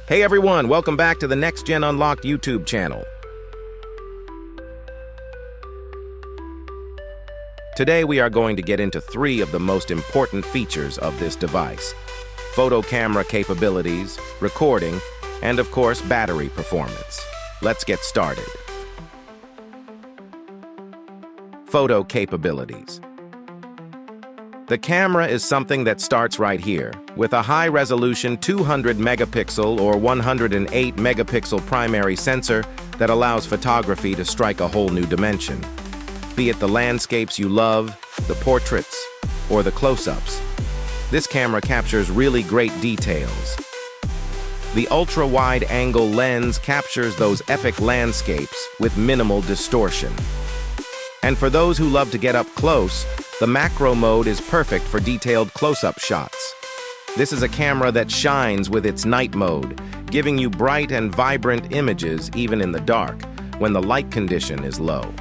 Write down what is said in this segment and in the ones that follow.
Hey everyone, welcome back to the Next Gen Unlocked YouTube channel. Today we are going to get into 3 of the most important features of this device: photo camera capabilities, recording, and of course battery performance. Let's get started. Photo capabilities. The camera is something that starts right here, with a high-resolution 200 megapixel or 108 megapixel primary sensor that allows photography to strike a whole new dimension. Be it the landscapes you love, the portraits, or the close-ups, this camera captures really great details. The ultra-wide angle lens captures those epic landscapes with minimal distortion. And for those who love to get up close, the macro mode is perfect for detailed close-up shots. This is a camera that shines with its night mode, giving you bright and vibrant images even in the dark, when the light condition is low.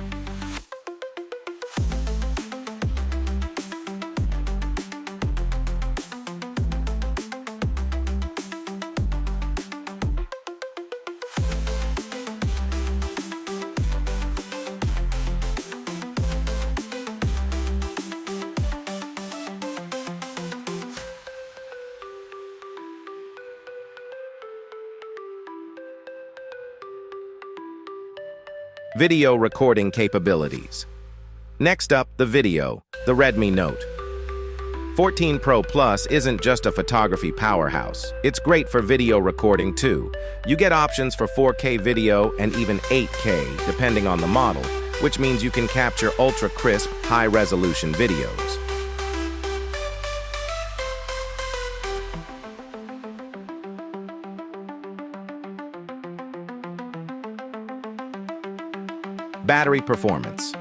Video recording capabilities. Next up, the video, the Redmi Note. 14 Pro Plus isn't just a photography powerhouse. It's great for video recording too. You get options for 4K video and even 8K, depending on the model, which means you can capture ultra-crisp, high-resolution videos. Battery performance.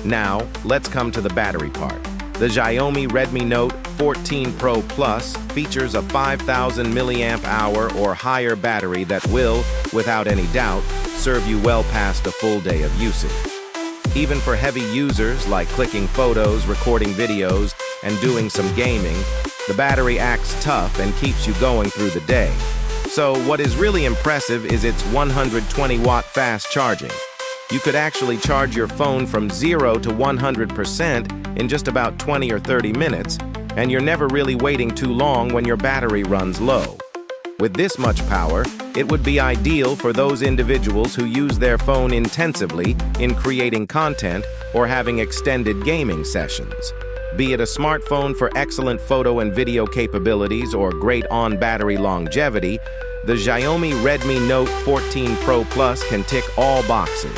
Now, let's come to the battery part. The Xiaomi Redmi Note 14 Pro Plus features a 5,000 mAh or higher battery that will, without any doubt, serve you well past a full day of usage. Even for heavy users like clicking photos, recording videos, and doing some gaming, the battery acts tough and keeps you going through the day. So what is really impressive is its 120-watt fast charging. You could actually charge your phone from 0 to 100% in just about 20 or 30 minutes, and you're never really waiting too long when your battery runs low. With this much power, it would be ideal for those individuals who use their phone intensively in creating content or having extended gaming sessions. Be it a smartphone for excellent photo and video capabilities or great on-battery longevity, the Xiaomi Redmi Note 14 Pro Plus can tick all boxes.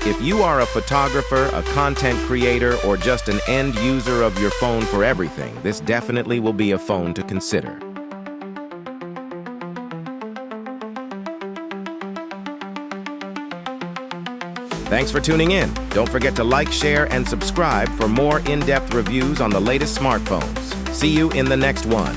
If you are a photographer, a content creator, or just an end user of your phone for everything, this definitely will be a phone to consider. Thanks for tuning in. Don't forget to like, share, and subscribe for more in-depth reviews on the latest smartphones. See you in the next one.